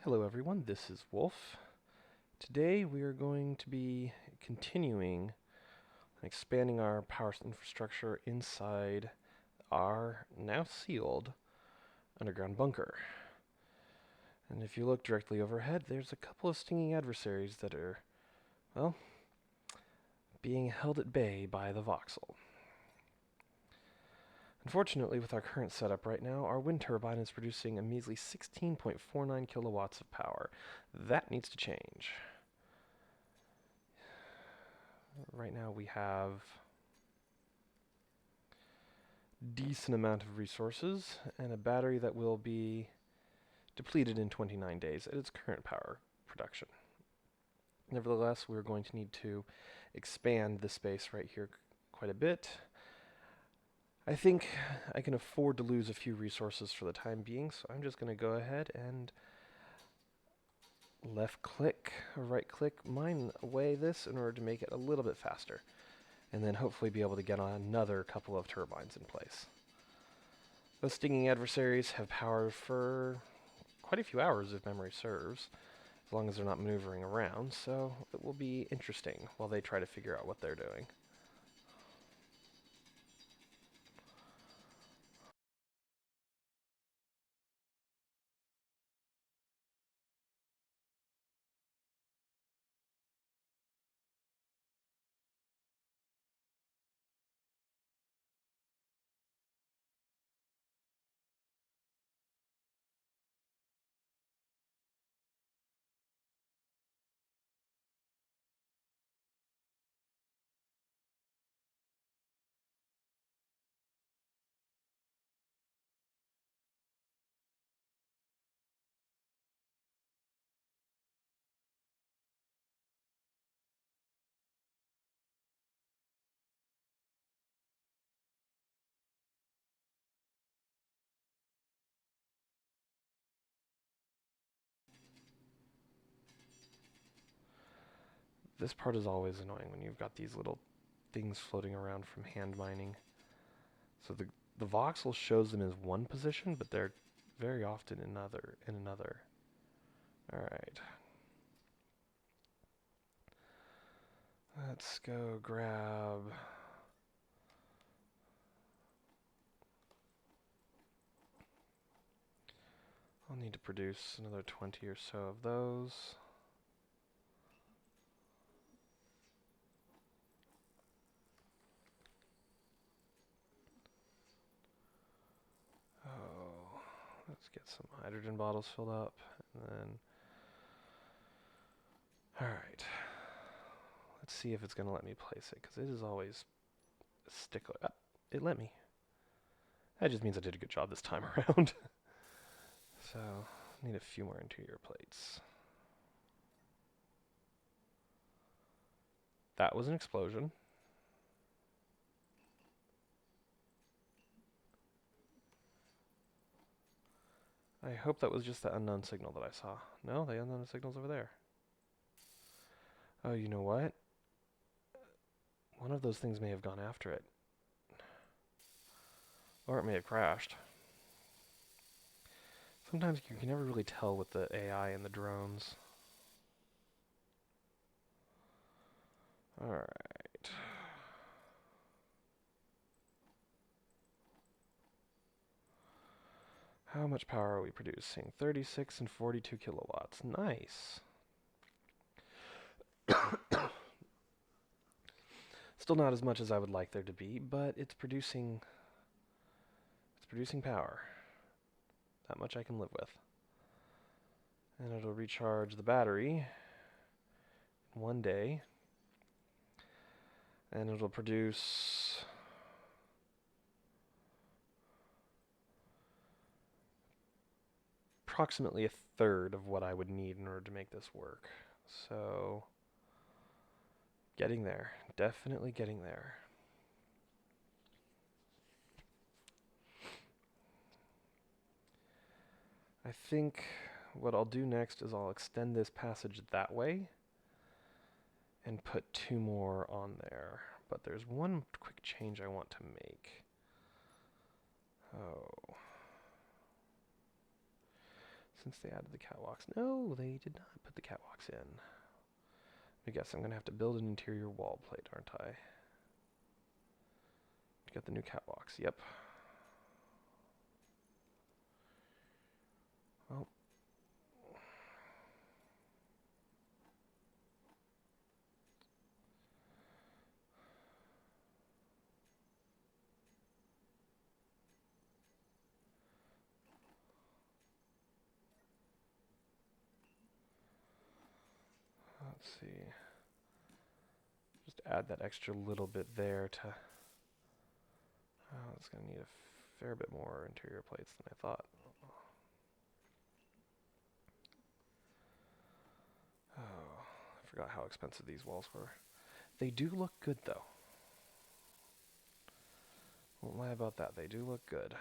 Hello everyone, this is Wolf. Today we are going to be continuing expanding our power infrastructure inside our now sealed underground bunker. And if you look directly overhead, there's a couple of stinging adversaries that are, well, being held at bay by the voxel. Unfortunately, with our current setup right now, our wind turbine is producing a measly 16.49 kilowatts of power. That needs to change. Right now we have decent amount of resources and a battery that will be depleted in 29 days at its current power production. Nevertheless, we're going to need to expand the space right here quite a bit. I think I can afford to lose a few resources for the time being, so I'm just going to go ahead and left click or right click mine away this in order to make it a little bit faster, and then hopefully be able to get on another couple of turbines in place. Those stinging adversaries have power for quite a few hours if memory serves, as long as they're not maneuvering around, so it will be interesting while they try to figure out what they're doing. This part is always annoying when you've got these little things floating around from hand mining. So the voxel shows them as one position, but they're very often in another. Alright. Let's go grab I'll need to produce another 20 or so of those. Oh, let's get some hydrogen bottles filled up, and then... Alright. Let's see if it's going to let me place it, because it is always a stickler. Ah, it let me. That just means I did a good job this time around. So, need a few more interior plates. That was an explosion. I hope that was just the unknown signal that I saw. No, the unknown signal's over there. Oh, you know what? One of those things may have gone after it. Or it may have crashed. Sometimes you can never really tell with the AI and the drones. Alright. How much power are we producing? 36 and 42 kilowatts. Nice. Still not as much as I would like there to be, but it's producing power. That much I can live with. And it'll recharge the battery in 1 day. And it'll produce approximately a third of what I would need in order to make this work. So, getting there. Definitely getting there. I think what I'll do next is I'll extend this passage that way and put 2 more on there. But there's one quick change I want to make. Oh. since they added the catwalks. No, they did not put the catwalks in. I guess I'm going to have to build an interior wall plate, aren't I? To get the new catwalks. Yep. Well. Let's see. Just add that extra little bit there to... it's going to need a fair bit more interior plates than I thought. Oh, I forgot how expensive these walls were. They do look good, though. Won't lie about that. They do look good.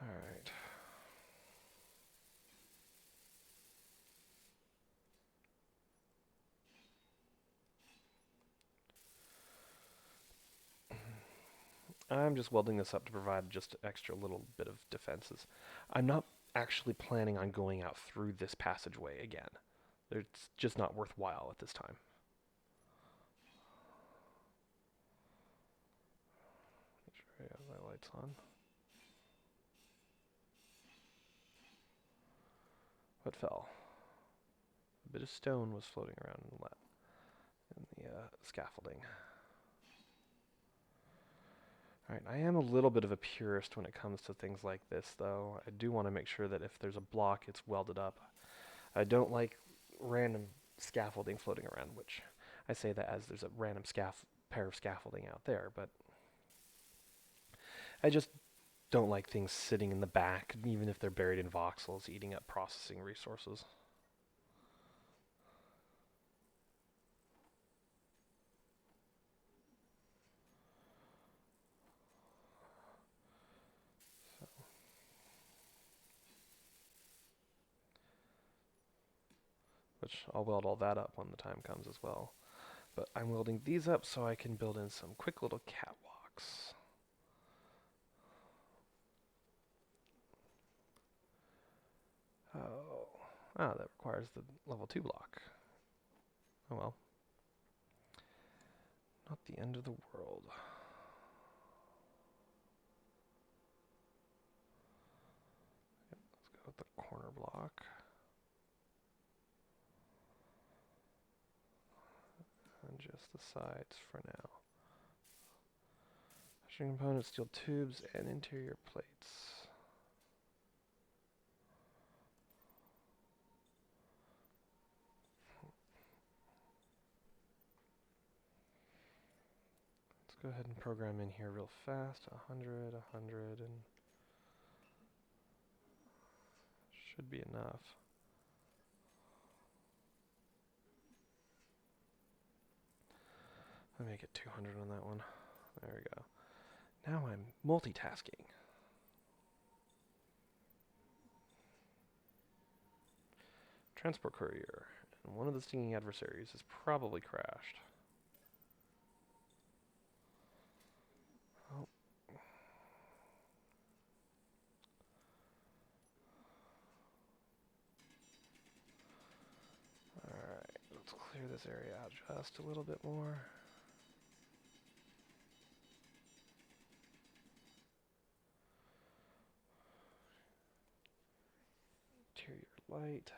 Alright. I'm just welding this up to provide just extra little bit of defenses. I'm not actually planning on going out through this passageway again. It's just not worthwhile at this time. Make sure I have my lights on. What fell? A bit of stone was floating around in the scaffolding. Alright, I am a little bit of a purist when it comes to things like this, though. I do want to make sure that if there's a block, it's welded up. I don't like random scaffolding floating around, which I say that as there's a random pair of scaffolding out there, but I just don't like things sitting in the back, even if they're buried in voxels, eating up processing resources. Which I'll weld all that up when the time comes as well. But I'm welding these up so I can build in some quick little catwalks. Oh, that requires the level 2 block. Oh well. Not the end of the world. Yep, let's go with the corner block. And just the sides for now. Fashion components, steel tubes, and interior plates. Let's go ahead and program in here real fast. 100, 100, and should be enough. Let me make it 200 on that one. There we go. Now I'm multitasking. Transport courier. And one of the stinging adversaries has probably crashed. Oh. Alright, let's clear this area out just a little bit more. Interior light.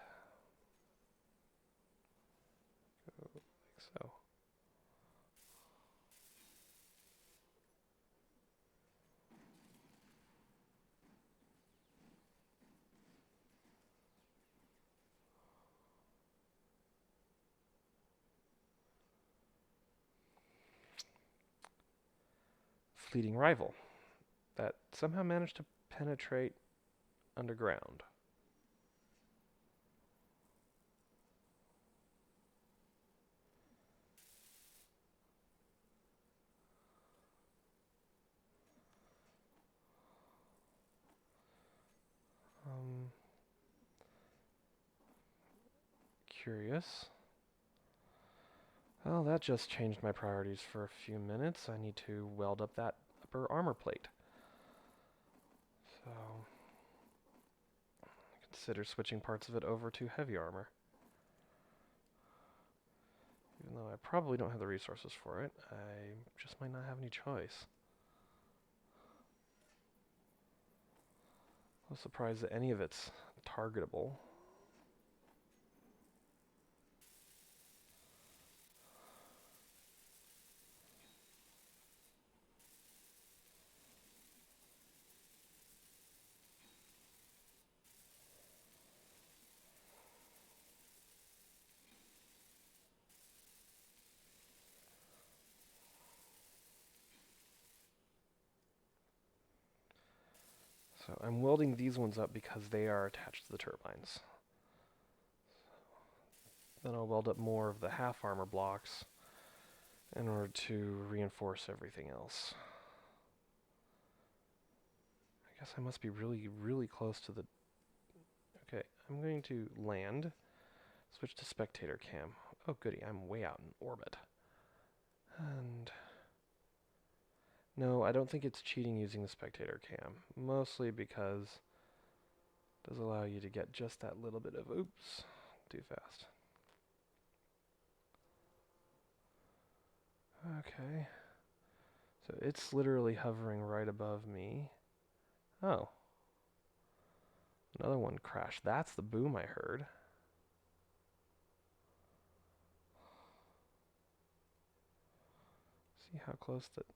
Go like so. Fleeting rival that somehow managed to penetrate underground. Curious. Well, that just changed my priorities for a few minutes. I need to weld up that upper armor plate. So, consider switching parts of it over to heavy armor. Even though I probably don't have the resources for it, I just might not have any choice. I'm surprised that any of it's targetable. So I'm welding these ones up because they are attached to the turbines. Then I'll weld up more of the half armor blocks in order to reinforce everything else. I guess I must be really, really close to the... Okay, I'm going to land, switch to spectator cam. Oh goody, I'm way out in orbit. And... no, I don't think it's cheating using the spectator cam. Mostly because it does allow you to get just that little bit of... oops, too fast. Okay. So it's literally hovering right above me. Oh. Another one crashed. That's the boom I heard. See how close that...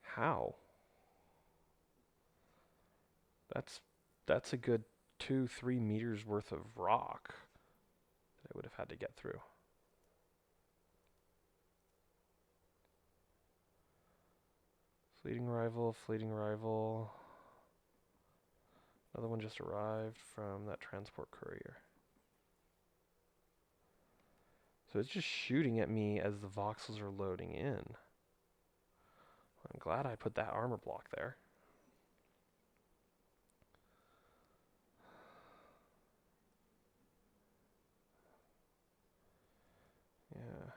how? That's a good 2-3 meters worth of rock that I would have had to get through. Fleeting rival, fleeting rival. Another one just arrived from that transport courier. So it's just shooting at me as the voxels are loading in. I'm glad I put that armor block there. Yeah.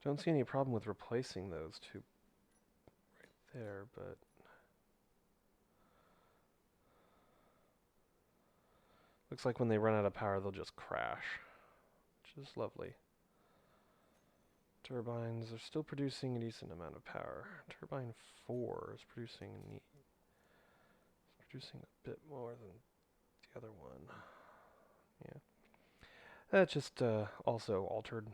Don't see any problem with replacing those two right there, but... looks like when they run out of power, they'll just crash, which is lovely. Turbines are still producing a decent amount of power. Turbine 4 is producing a bit more than the other one. Yeah. That just also altered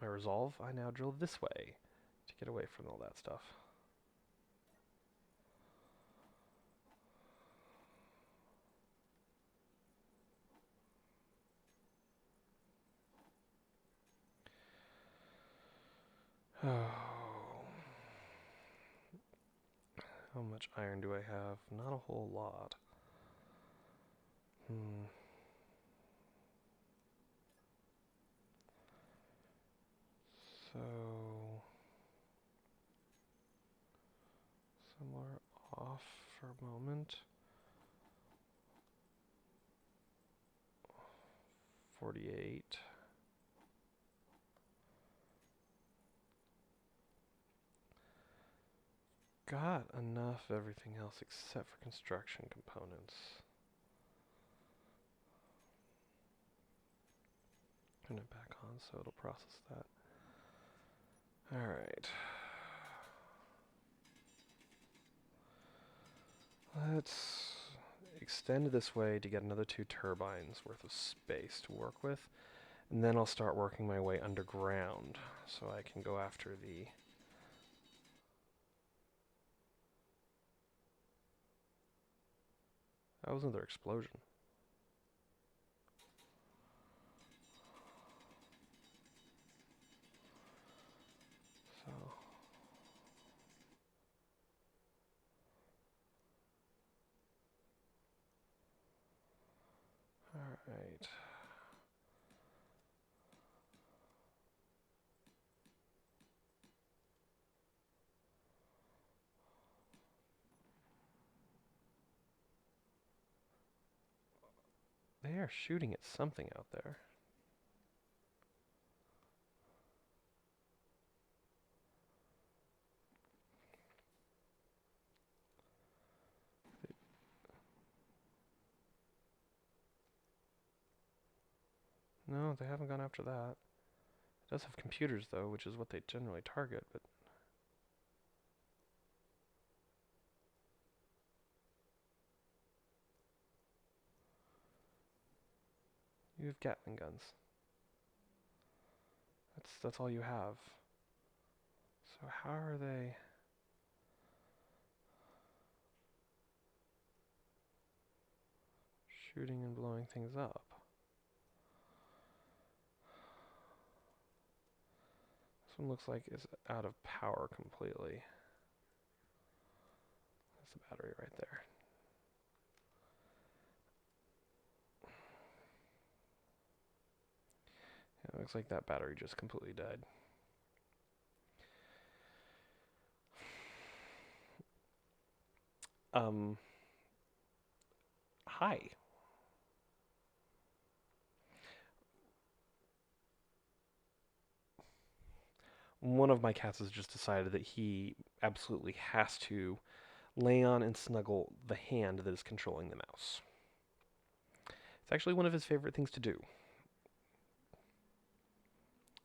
my resolve. I now drill this way to get away from all that stuff. Oh. How much iron do I have? Not a whole lot. So... somewhere off for a moment. 48. Got enough of everything else except for construction components. Turn it back on so it'll process that. Alright. Let's extend this way to get another 2 turbines worth of space to work with. And then I'll start working my way underground so I can go after the... that was another explosion. So... alright. They are shooting at something out there. No, they haven't gone after that. It does have computers, though, which is what they generally target, but... You have Gatling guns. That's all you have. So how are they... shooting and blowing things up? This one looks like it's out of power completely. That's the battery right there. Yeah, it looks like that battery just completely died. Hi. One of my cats has just decided that he absolutely has to lay on and snuggle the hand that is controlling the mouse. It's actually one of his favorite things to do.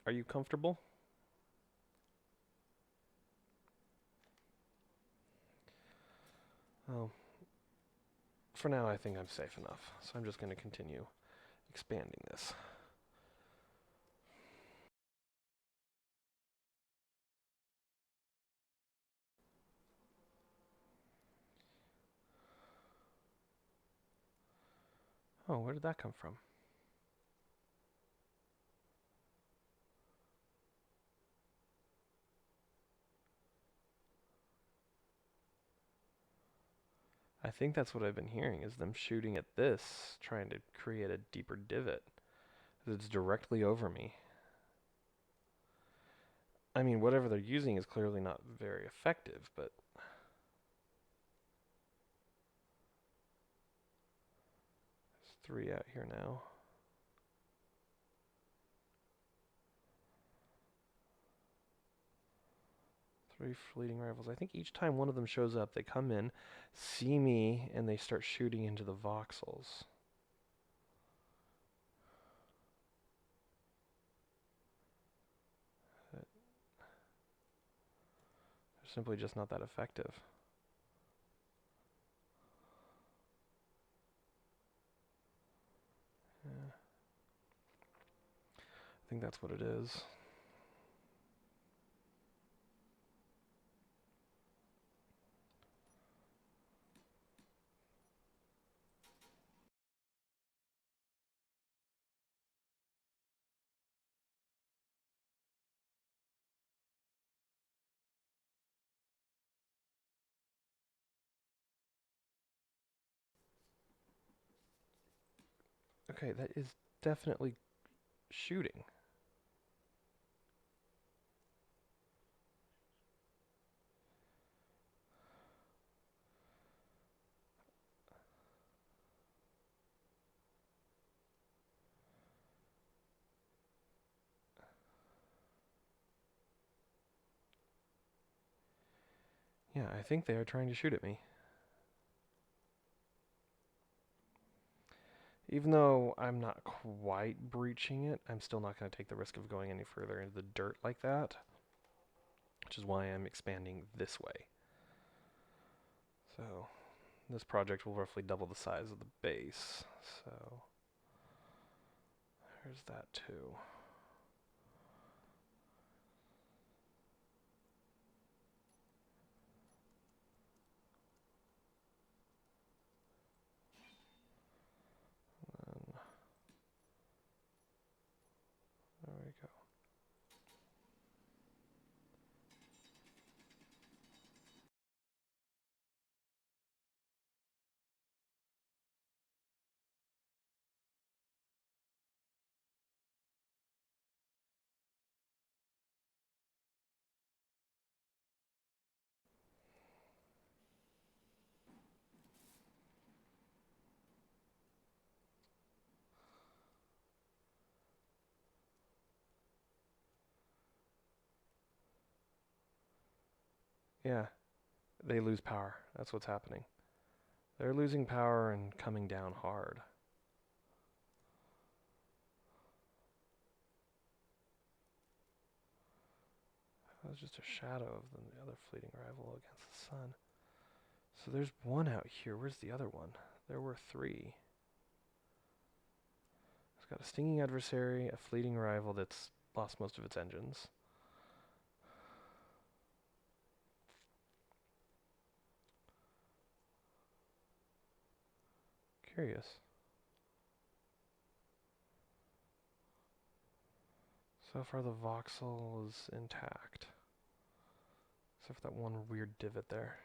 Are you comfortable? Oh, for now I think I'm safe enough, so I'm just going to continue expanding this. Oh, where did that come from? I think that's what I've been hearing, is them shooting at this, trying to create a deeper divot. It's directly over me. I mean, whatever they're using is clearly not very effective, but... There's 3 out here now. 3 fleeting rivals. I think each time one of them shows up, they come in, see me, and they start shooting into the voxels. They're simply just not that effective. Yeah. I think that's what it is. Okay, that is definitely shooting. Yeah, I think they are trying to shoot at me. Even though I'm not quite breaching it, I'm still not going to take the risk of going any further into the dirt like that, which is why I'm expanding this way. So this project will roughly double the size of the base, so there's that too. And there we go. Yeah, they lose power. That's what's happening. They're losing power and coming down hard. That was just a shadow of the other fleeting rival against the sun. So there's one out here. Where's the other one? There were three. It's got a stinging adversary, a fleeting rival that's lost most of its engines. Curious. So far the voxel is intact. Except for that one weird divot there.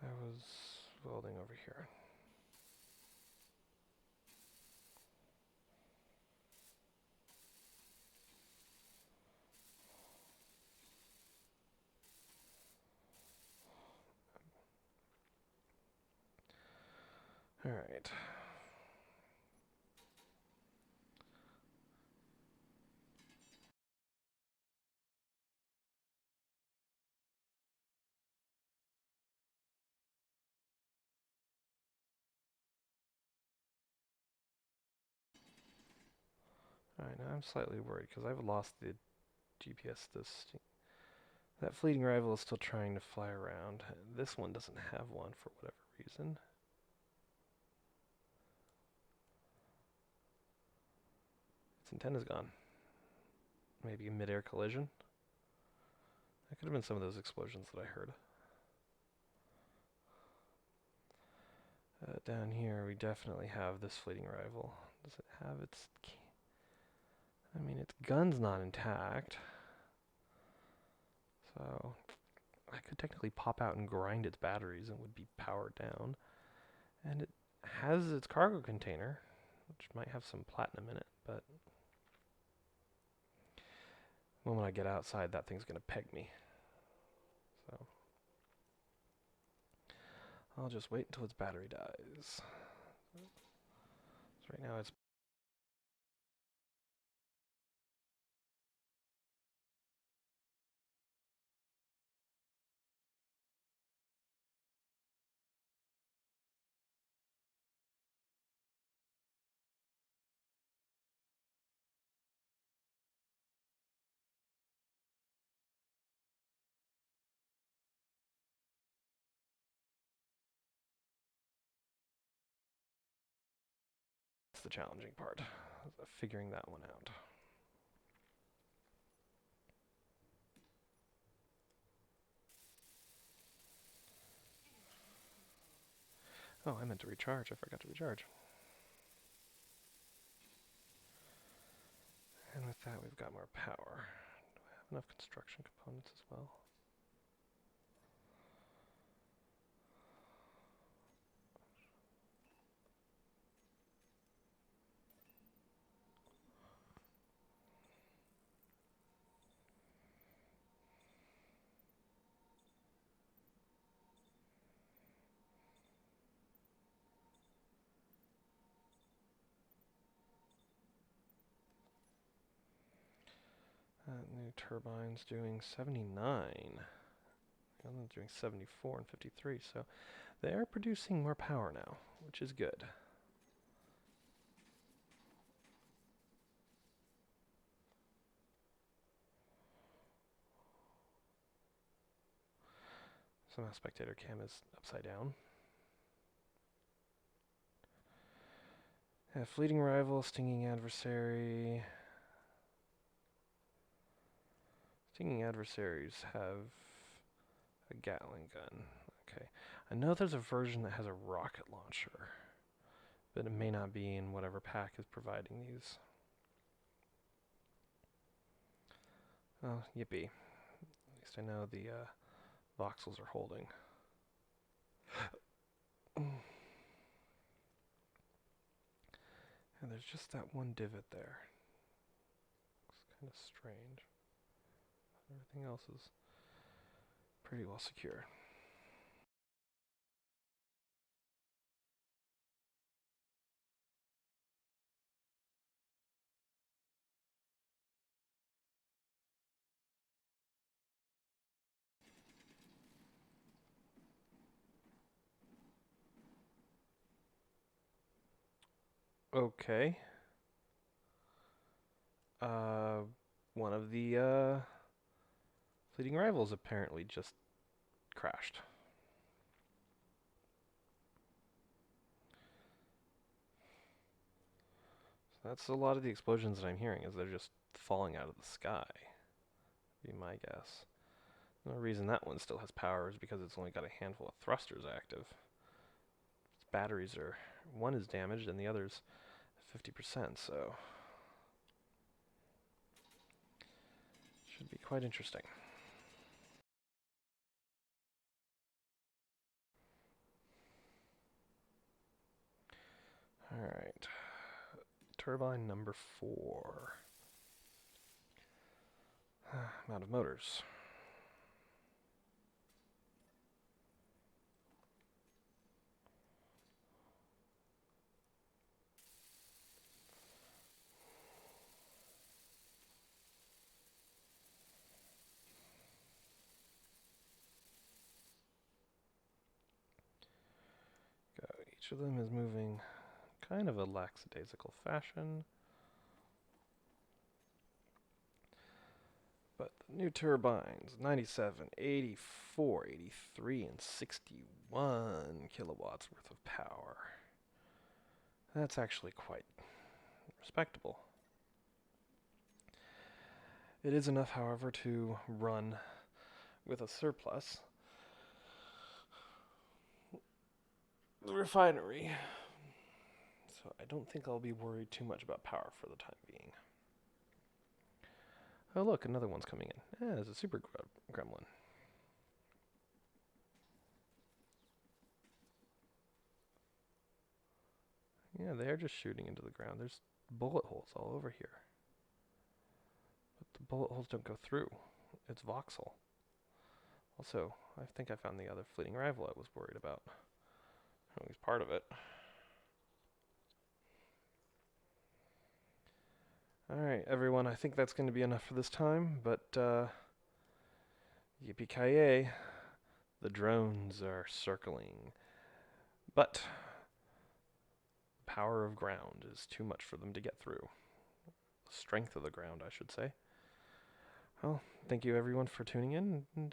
I was welding over here. Alright. Alright, now I'm slightly worried because I've lost the GPS. That fleeting rival is still trying to fly around. This one doesn't have one for whatever reason. Its antenna's gone. Maybe a mid-air collision? That could have been some of those explosions that I heard. Down here we definitely have this fleeting rival. Does it have its... I mean, its gun's not intact. So I could technically pop out and grind its batteries and it would be powered down. And it has its cargo container, which might have some platinum in it, but the moment I get outside, that thing's going to peg me. So I'll just wait until its battery dies. So right now it's... That's the challenging part, figuring that one out. Oh, I meant to recharge. I forgot to recharge. And with that, we've got more power. Do I have enough construction components as well? New turbine's doing 79. The other one's doing 74 and 53, so they are producing more power now, which is good. Somehow spectator cam is upside down. Fleeting rival, stinging adversary. Stinging adversaries have a Gatling gun. Okay. I know there's a version that has a rocket launcher, but it may not be in whatever pack is providing these. Oh, yippee. At least I know the voxels are holding. And there's just that one divot there. Looks kind of strange. Everything else is pretty well secure. Okay. Uh, one of the fleeting rivals apparently just crashed. So that's a lot of the explosions that I'm hearing, is they're just falling out of the sky, be my guess. The reason that one still has power is because it's only got a handful of thrusters active. Its batteries are, one is damaged and the other's 50%, so should be quite interesting. Alright, turbine number 4. I'm out of motors. Each of them is moving kind of a lackadaisical fashion. But the new turbines, 97, 84, 83, and 61 kilowatts worth of power. That's actually quite respectable. It is enough, however, to run with a surplus the refinery. So I don't think I'll be worried too much about power for the time being. Oh look, another one's coming in. Yeah, there's a super gremlin. Yeah, they're just shooting into the ground. There's bullet holes all over here. But the bullet holes don't go through. It's voxel. Also, I think I found the other fleeting rival I was worried about. At least part of it. Alright, everyone, I think that's going to be enough for this time, but yippee-ki-yay, the drones are circling. But the power of ground is too much for them to get through. The strength of the ground, I should say. Well, thank you everyone for tuning in, and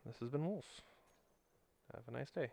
this has been Wolf. Have a nice day.